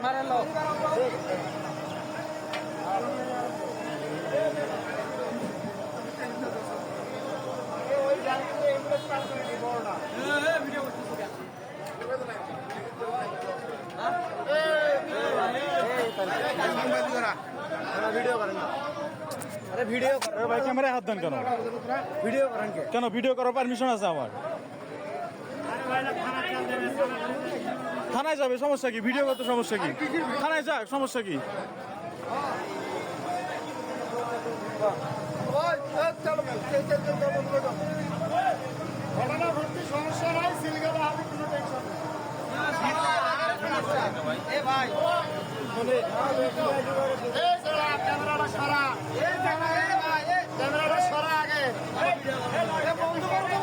মারেন ভিডিও ভাই ক্যামেরায় হাত দেন কেন? ভিডিও করেন কেন? ভিডিও করার পারমিশন আছে আমার। থানায় যাবে, সমস্যা কি? ভিডিও করতে সমস্যা কি? থানায় যাক, সমস্যা কি? সমস্যা নাই, সিলগালা হবে, কোনো টেনশন ভাই ক্যামেরাটা সরা, ক্যামেরাটা সরা আগে বন্ধ করবো।